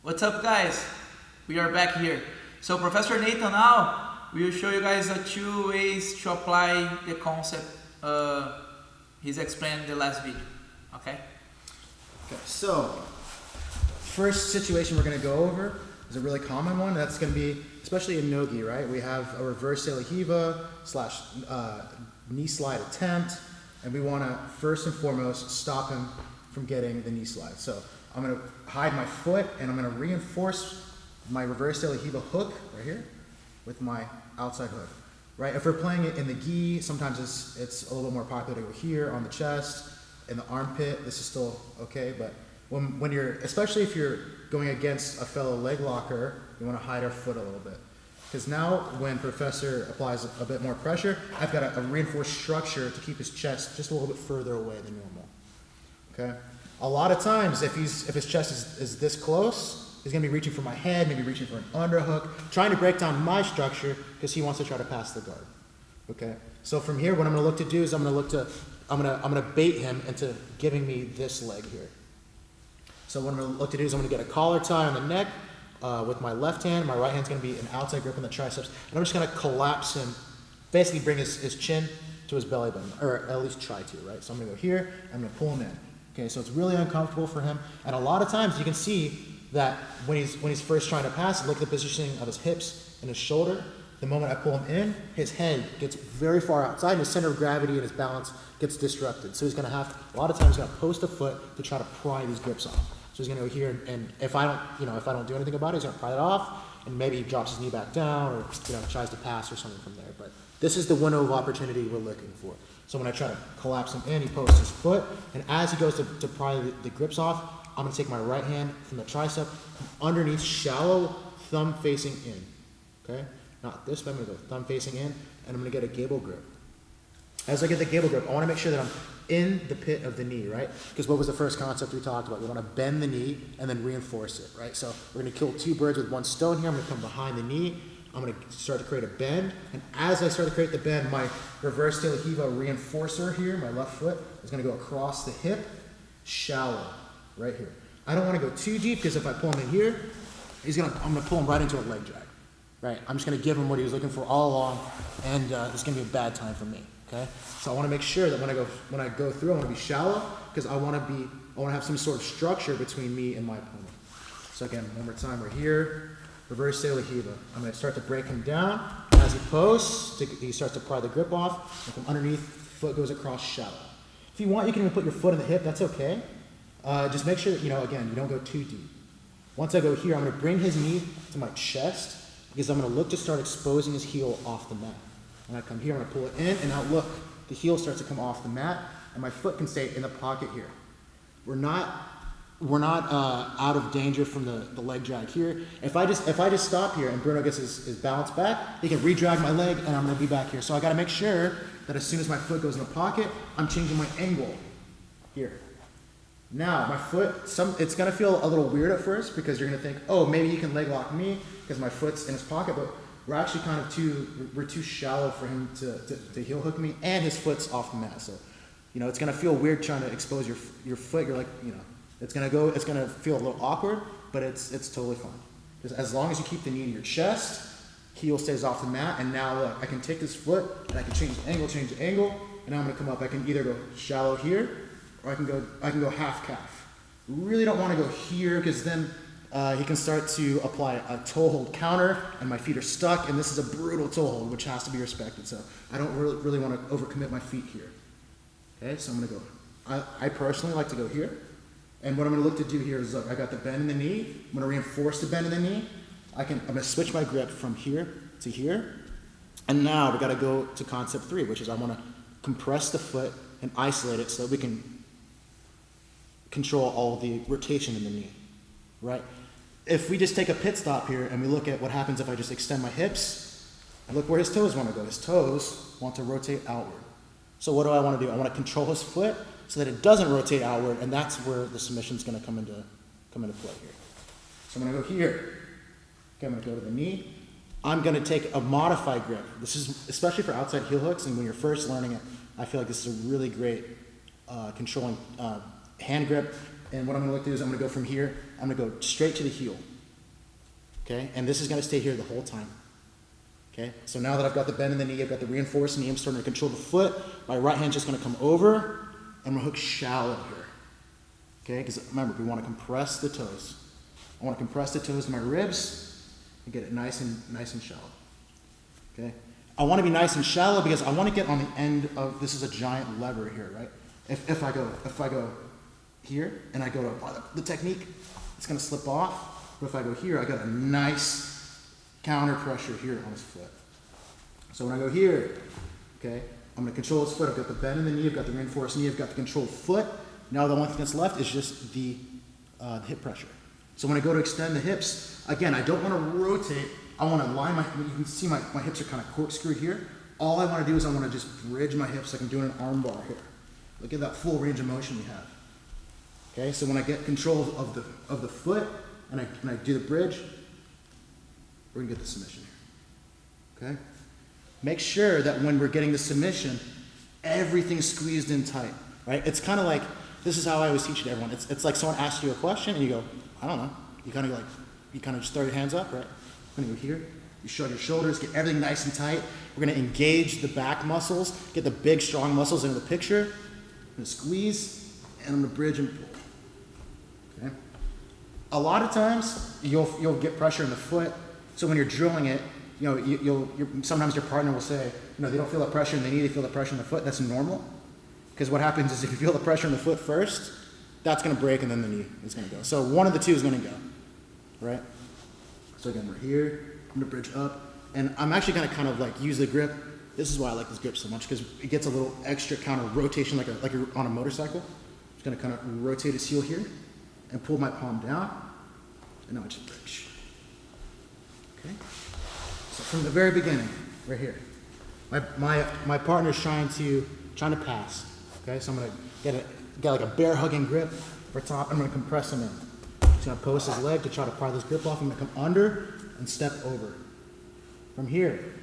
What's up, guys? We are back here. So Professor Nathan now will show you guys two ways to apply the concept he's explained in the last video. Okay? Okay, so first situation we're going to go over is a really common one. That's going to be, especially in Nogi, right? We have a reverse de la Riva slash knee slide attempt, and we want to first and foremost stop him from getting the knee slide. So I'm going to hide my foot and I'm going to reinforce my reverse de la Riva hook right here with my outside hook. Right? If we're playing it in the gi, sometimes it's a little bit more popular to go here on the chest, in the armpit. This is still okay, but when you're, especially if you're going against a fellow leg locker, you want to hide our foot a little bit. Because now when Professor applies a bit more pressure, I've got a reinforced structure to keep his chest just a little bit further away than normal. Okay? A lot of times, if his chest is this close, he's going to be reaching for my head, maybe reaching for an underhook, trying to break down my structure because he wants to try to pass the guard. Okay? So from here, what I'm going to look to do is I'm going to bait him into giving me this leg here. So what I'm going to look to do is I'm going to get a collar tie on the neck with my left hand. My right hand's going to be an outside grip on the triceps, and I'm just going to collapse him, basically bring his chin to his belly button, or at least try to, right? So I'm going to go here, I'm going to pull him in. Okay, so it's really uncomfortable for him, and a lot of times you can see that when he's first trying to pass, look at the positioning of his hips and his shoulder. The moment I pull him in, his head gets very far outside, and his center of gravity and his balance gets disrupted. So he's going to have, a lot of times, he's going to post a foot to try to pry these grips off. So he's going to go here, and if I don't do anything about it, he's going to pry it off, and maybe he drops his knee back down, or tries to pass or something from there. But this is the window of opportunity we're looking for. So when I try to collapse him in, he posts his foot, and as he goes to pry the grips off, I'm going to take my right hand from the tricep, underneath, shallow thumb facing in. Okay? Not this, but I'm going to go thumb facing in, and I'm going to get a gable grip. As I get the gable grip, I want to make sure that I'm in the pit of the knee, right? Because what was the first concept we talked about? We want to bend the knee and then reinforce it, right? So we're going to kill two birds with one stone here. I'm going to come behind the knee. I'm going to start to create a bend. And as I start to create the bend, my reverse de la Riva reinforcer here, my left foot, is going to go across the hip, shallow, right here. I don't want to go too deep because if I pull him in here, I'm going to pull him right into a leg drag. Right? I'm just going to give him what he was looking for all along, and it's going to be a bad time for me. Okay? So I want to make sure that when I go through, I want to be shallow because I want to have some sort of structure between me and my opponent. So again, one more time, we're here, reverse de la Riva. I'm going to start to break him down. As he posts, he starts to pry the grip off, and from underneath, foot goes across shallow. If you want, you can even put your foot in the hip. That's okay. Just make sure that again, you don't go too deep. Once I go here, I'm going to bring his knee to my chest, because I'm going to look to start exposing his heel off the mat. When I come here, I'm going to pull it in, and now look, the heel starts to come off the mat, and my foot can stay in the pocket here. We're not out of danger from the leg drag here. If I just stop here and Bruno gets his balance back, he can re-drag my leg, and I'm going to be back here. So I got to make sure that as soon as my foot goes in the pocket, I'm changing my angle here. Now, my foot, it's going to feel a little weird at first because you're going to think, oh, maybe he can leg lock me because my foot's in his pocket, but we're actually we're too shallow for him to heel hook me, and his foot's off the mat. So, it's going to feel weird trying to expose your foot. You're like, it's going to feel a little awkward, but it's totally fine. Because as long as you keep the knee to your chest, heel stays off the mat, and now look, I can take this foot, and I can change the angle, and now I'm going to come up. I can either go shallow here, or I can go half calf. We really don't want to go here because then he can start to apply a toe hold counter, and my feet are stuck, and this is a brutal toe hold, which has to be respected. So I don't really want to overcommit my feet here. Okay, so I'm going to go. I personally like to go here, and what I'm going to look to do here is look. I got the bend in the knee. I'm going to reinforce the bend in the knee. I'm going to switch my grip from here to here, and now we got to go to concept 3, which is I want to compress the foot and isolate it so that we can control all the rotation in the knee, right? If we just take a pit stop here and we look at what happens if I just extend my hips, and look where his toes want to go. His toes want to rotate outward. So what do I want to do? I want to control his foot so that it doesn't rotate outward, and that's where the submission is going to come into play here. So I'm going to go here. Okay, I'm going to go to the knee. I'm going to take a modified grip. This is especially for outside heel hooks, and when you're first learning it, I feel like this is a really great controlling hand grip. And what I'm going to look to do is I'm going to go from here, I'm going to go straight to the heel. okay? And this is gonna stay here the whole time, okay? So now that I've got the bend in the knee, I've got the reinforced knee, I'm starting to control the foot. My right hand's just gonna come over, and I'm gonna hook shallow here, okay? Because remember, we wanna compress the toes. I wanna compress the toes to my ribs and get it nice and shallow, okay? I wanna be nice and shallow because I wanna get on the end of, this is a giant lever here, right? If I go here and I go to apply the technique, it's gonna slip off. But if I go here, I got a nice counter pressure here on his foot. So when I go here, okay, I'm gonna control his foot. I've got the bend in the knee, I've got the reinforced knee, I've got the controlled foot. Now the only thing that's left is just the hip pressure. So when I go to extend the hips, again, I don't wanna rotate. I wanna line you can see my hips are kind of corkscrewed here. All I wanna do is I wanna just bridge my hips like I'm doing an arm bar here. Look at that full range of motion we have. Okay, so when I get control of the foot and I do the bridge, we're gonna get the submission here. Okay? Make sure that when we're getting the submission, everything's squeezed in tight. Right? It's kind of like, this is how I always teach it to everyone. It's like someone asks you a question and you go, I don't know. You kind of just throw your hands up, right? I'm gonna go here. You shrug your shoulders, get everything nice and tight. We're gonna engage the back muscles, get the big, strong muscles into the picture. I'm gonna squeeze, and I'm gonna bridge and pull. Okay? A lot of times, you'll get pressure in the foot, so when you're drilling it, you know, sometimes your partner will say, you know, they don't feel the pressure in the knee, they feel the pressure in the foot. That's normal, because what happens is if you feel the pressure in the foot first, that's gonna break, and then the knee is gonna go. So one of the two is gonna go, right? So again, we're here, I'm gonna bridge up, and I'm actually gonna kind of like use the grip. This is why I like this grip so much, because it gets a little extra counter rotation like you're on a motorcycle. I'm just gonna kind of rotate his heel here and pull my palm down, and now I just bridge. Okay? So from the very beginning, right here, my partner's trying to pass. Okay, so I'm gonna get like a bear hugging grip for top. I'm gonna compress him in. He's gonna post his leg to try to pry this grip off. I'm gonna come under and step over. From here,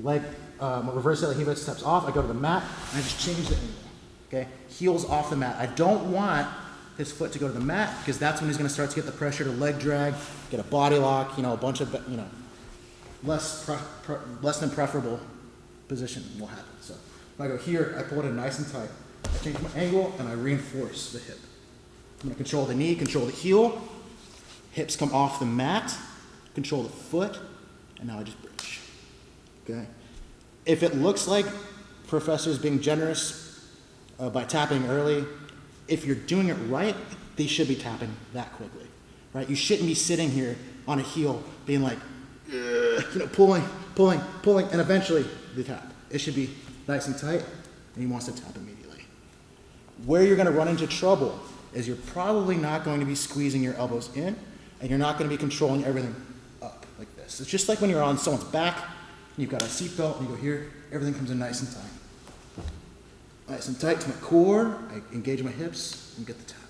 leg. My reverse de la Riva steps off, I go to the mat, and I just change the angle, okay? Heels off the mat. I don't want his foot to go to the mat, because that's when he's gonna start to get the pressure to leg drag, get a body lock, you know, a bunch of, you know, less than preferable position will happen. So if I go here, I pull it in nice and tight. I change my angle, and I reinforce the hip. I'm gonna control the knee, control the heel, hips come off the mat, control the foot, and now I just bridge, okay? If it looks like professors being generous by tapping early, if you're doing it right, they should be tapping that quickly, right? You shouldn't be sitting here on a heel being like, you know, pulling, and eventually they tap. It should be nice and tight, and he wants to tap immediately. Where you're gonna run into trouble is you're probably not going to be squeezing your elbows in, and you're not gonna be controlling everything up like this. It's just like when you're on someone's back, you've got a seatbelt, and you go here, everything comes in nice and tight. Nice and tight to my core, I engage my hips, and get the tap.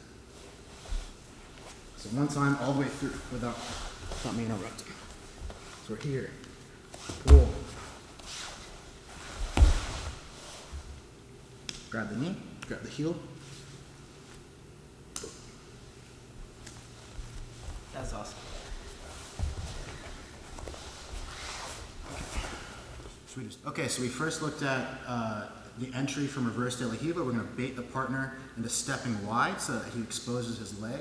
So one time, all the way through, without me interrupting. So we're here, pull. Grab the knee, grab the heel. That's awesome. Okay, so we first looked at the entry from reverse de la Riva. We're going to bait the partner into stepping wide so that he exposes his leg.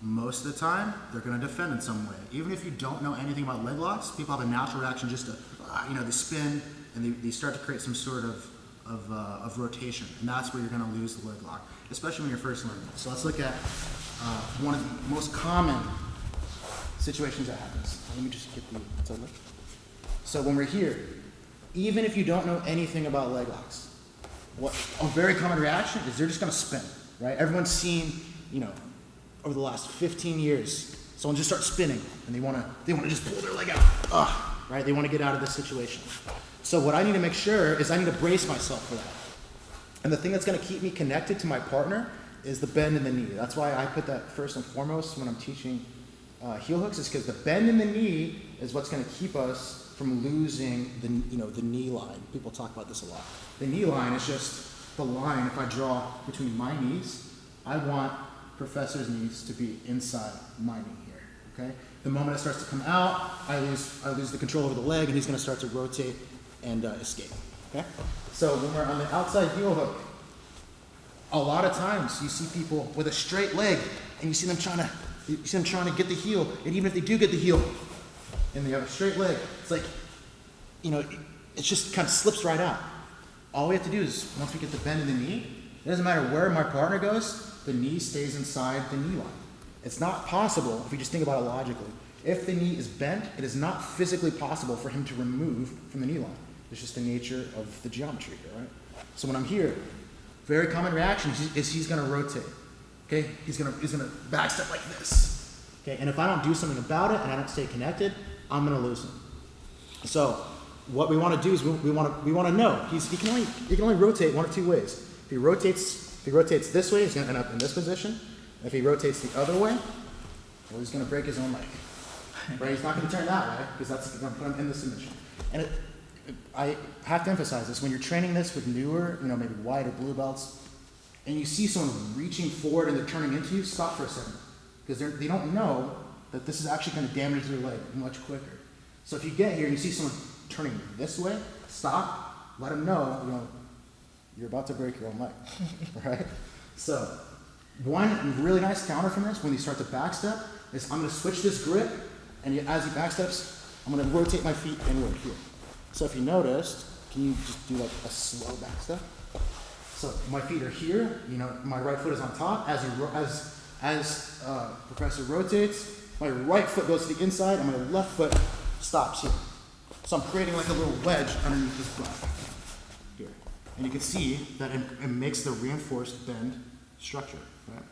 Most of the time, they're going to defend in some way. Even if you don't know anything about leg locks, people have a natural reaction just to, you know, they spin and they start to create some sort of rotation. And that's where you're going to lose the leg lock, especially when you're first learning it. So let's look at one of the most common situations that happens. Let me just get the title. So when we're here, even if you don't know anything about leg locks, what a very common reaction is they're just gonna spin, right? Everyone's seen, you know, over the last 15 years, someone just starts spinning and they wanna just pull their leg out, right? They wanna get out of this situation. So what I need to make sure is I need to brace myself for that. And the thing that's gonna keep me connected to my partner is the bend in the knee. That's why I put that first and foremost when I'm teaching heel hooks, is because the bend in the knee is what's gonna keep us from losing the knee line. People talk about this a lot. The knee line is just the line. If I draw between my knees, I want professor's knees to be inside my knee here. okay? The moment it starts to come out, I lose the control over the leg, and he's gonna start to rotate and escape, okay? So when we're on the outside heel hook, a lot of times you see people with a straight leg, and you see them trying to get the heel, and even if they do get the heel, and they have a straight leg, it's like, you know, it just kind of slips right out. All we have to do is, once we get the bend in the knee, it doesn't matter where my partner goes, the knee stays inside the knee line. It's not possible, if you just think about it logically, if the knee is bent, it is not physically possible for him to remove from the knee line. It's just the nature of the geometry here, right? So when I'm here, very common reaction is he's gonna rotate, okay? He's gonna backstep like this, okay? And if I don't do something about it and I don't stay connected, I'm gonna lose him. So what we wanna do is we wanna know, he can only rotate one of two ways. If he rotates this way, he's gonna end up in this position. If he rotates the other way, well, he's gonna break his own leg. Right? He's not gonna turn that way, because that's gonna put him in the submission. And I have to emphasize this, when you're training this with newer, you know, maybe white or blue belts, and you see someone reaching forward and they're turning into you, stop for a second. Because they don't know that this is actually gonna damage their leg much quicker. So if you get here and you see someone turning this way, stop, let them know, you know, you're about to break your own leg, right? So, one really nice counter from this, when you start to backstep, is I'm gonna switch this grip, and as he backsteps, I'm gonna rotate my feet inward here. So if you noticed, can you just do like a slow backstep? So my feet are here, you know, my right foot is on top. As Professor rotates, my right foot goes to the inside, and my left foot stops here. So I'm creating like a little wedge underneath his butt here. And you can see that it makes the reinforced bend structure, right?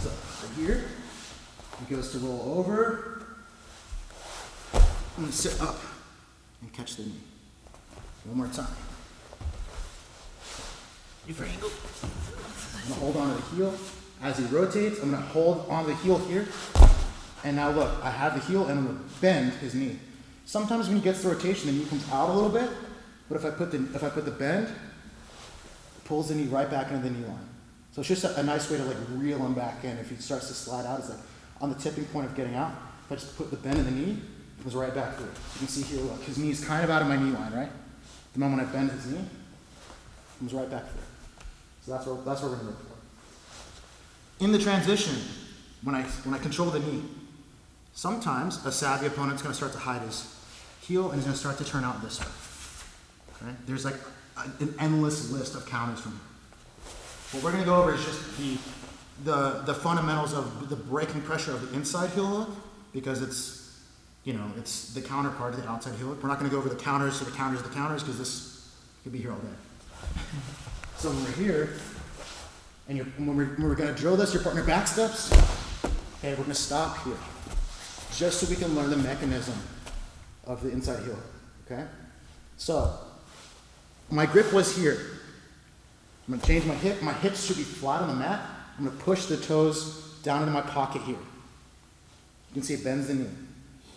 So right here, he goes to roll over. I'm gonna sit up and catch the knee. One more time. I'm gonna hold on to the heel. As he rotates, I'm gonna hold on the heel here. And now look, I have the heel and I'm gonna bend his knee. Sometimes when he gets the rotation, the knee comes out a little bit, but if I put the bend, it pulls the knee right back into the knee line. So it's just a nice way to like reel him back in. If he starts to slide out, it's like on the tipping point of getting out. If I just put the bend in the knee, it goes right back through. You can see here, look, his knee's kind of out of my knee line, right? The moment I bend his knee, it comes right back through. So that's what we're gonna look for. In the transition, when I control the knee, sometimes a savvy opponent's gonna start to hide his heel and he's gonna start to turn out this way. Okay? There's like an endless list of counters from here. What we're gonna go over is just the fundamentals of the breaking pressure of the inside heel hook, because it's, you know, it's the counterpart of the outside heel hook. We're not gonna go over the counters, because this could be here all day. So when we're here, and when we're gonna drill this, your partner backsteps, okay, we're gonna stop here, just so we can learn the mechanism of the inside heel hook, okay? So, my grip was here. I'm gonna change my hip. My hips should be flat on the mat. I'm gonna push the toes down into my pocket here. You can see it bends the knee.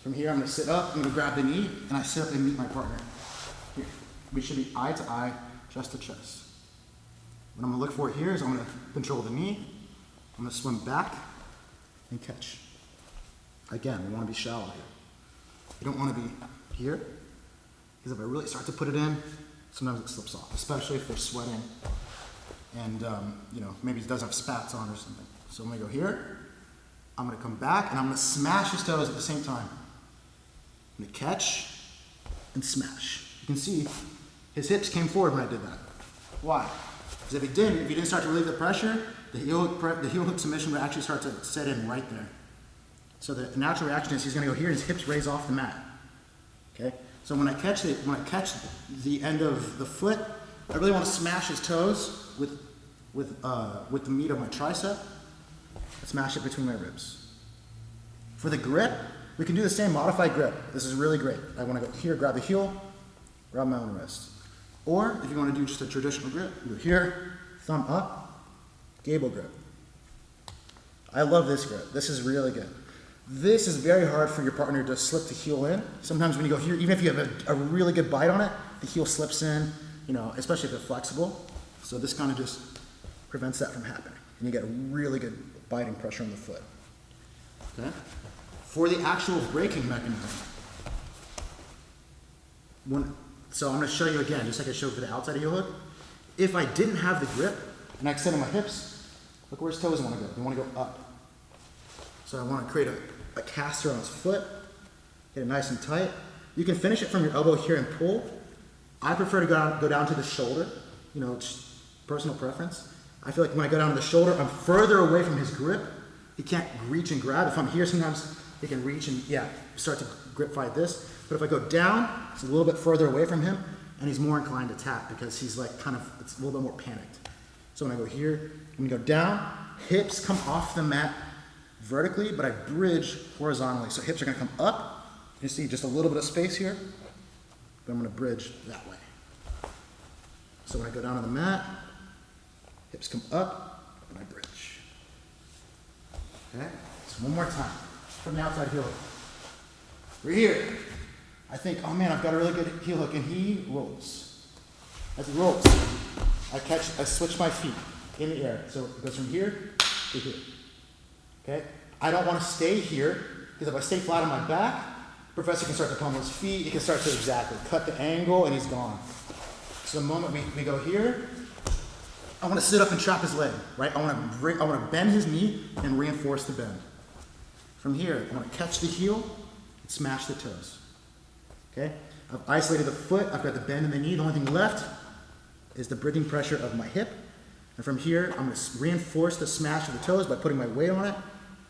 From here, I'm gonna sit up, I'm gonna grab the knee, and I sit up and meet my partner. Here. We should be eye to eye, chest to chest. What I'm gonna look for here is I'm gonna control the knee, I'm gonna swim back and catch. Again, we wanna be shallow here. You don't wanna be here, because if I really start to put it in, sometimes it slips off, especially if they're sweating and you know, maybe he does have spats on or something. So I'm gonna go here, I'm gonna come back, and I'm gonna smash his toes at the same time. I'm gonna catch and smash. You can see his hips came forward when I did that. Why? Because if he didn't start to relieve the pressure, the heel hook submission would actually start to set in right there. So the natural reaction is he's gonna go here and his hips raise off the mat. Okay? So when I catch the end of the foot, I really want to smash his toes with the meat of my tricep. I smash it between my ribs. For the grip, we can do the same modified grip. This is really great. I want to go here, grab the heel, grab my own wrist. Or if you want to do just a traditional grip, you go here, thumb up, gable grip. I love this grip. This is really good. This is very hard for your partner to slip the heel in. Sometimes when you go here, even if you have a really good bite on it, the heel slips in, you know, especially if it's flexible. So this kind of just prevents that from happening. And you get a really good biting pressure on the foot. Okay? For the actual braking mechanism, so I'm going to show you again, just like I showed for the outside heel hook. If I didn't have the grip and I extended my hips, look where his toes want to go. They want to go up. So I want to create a caster on his foot, get it nice and tight. You can finish it from your elbow here and pull. I prefer to go down to the shoulder, you know, it's personal preference. I feel like when I go down to the shoulder, I'm further away from his grip. He can't reach and grab. If I'm here, sometimes he can reach and, yeah, start to grip fight this. But if I go down, it's a little bit further away from him, and he's more inclined to tap because he's like kind of, it's a little bit more panicked. So when I go here, I'm gonna go down, hips come off the mat vertically, but I bridge horizontally. So hips are gonna come up. You see just a little bit of space here, but I'm gonna bridge that way. So when I go down on the mat, hips come up, and I bridge. Okay, so one more time, from the outside heel hook. We're here. I think, oh man, I've got a really good heel hook, and he rolls. As he rolls, I switch my feet in the air. So it goes from here to here. Okay? I don't want to stay here, because if I stay flat on my back, Professor can start to pummel his feet, he can start to exactly cut the angle, and he's gone. So the moment we go here, I want to sit up and trap his leg, right? I want to bend his knee and reinforce the bend. From here, I want to catch the heel and smash the toes. Okay? I've isolated the foot, I've got the bend in the knee, the only thing left is the bridging pressure of my hip. And from here, I'm going to reinforce the smash of the toes by putting my weight on it.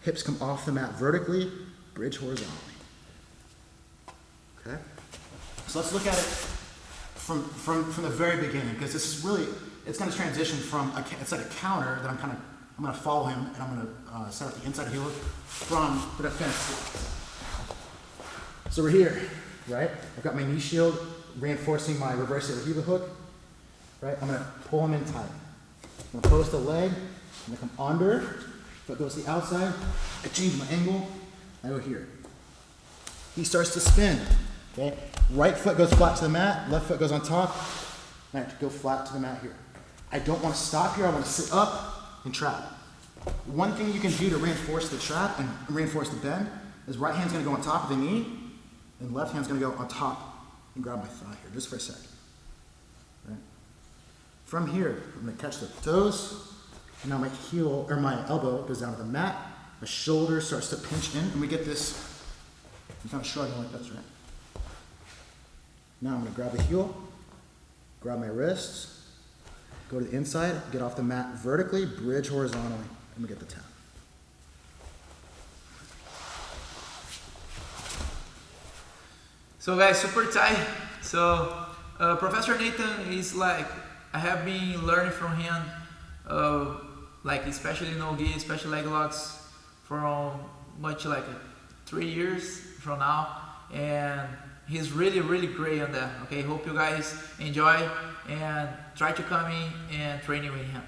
Hips come off the mat vertically, bridge horizontally. Okay? So let's look at it from the very beginning, because this is really, it's going to transition from, it's like a counter that I'm going to follow him, and I'm going to set up the inside heel hook from the defense. So we're here, right? I've got my knee shield reinforcing my reverse heel hook, right? I'm going to pull him in tight. I'm going to post the leg, I'm going to come under, foot goes to the outside, I change my angle, I go here. He starts to spin, okay? Right foot goes flat to the mat, left foot goes on top, and I have to go flat to the mat here. I don't want to stop here, I want to sit up and trap. One thing you can do to reinforce the trap and reinforce the bend is right hand's going to go on top of the knee, and left hand's going to go on top and grab my thigh here, just for a second. Right? From here, I'm going to catch the toes, and now my heel, or my elbow goes down to the mat, my shoulder starts to pinch in, and we get this, I'm kind of shrugging like that's right. Now I'm going to grab the heel, grab my wrists, go to the inside, get off the mat vertically, bridge horizontally, and we get the tap. So guys, super tight. So Professor Nathan is like, I have been learning from him, like especially no-gi, especially leg locks, from much like 3 years from now, and he's really, really great on that. Okay, hope you guys enjoy and try to come in and train with him.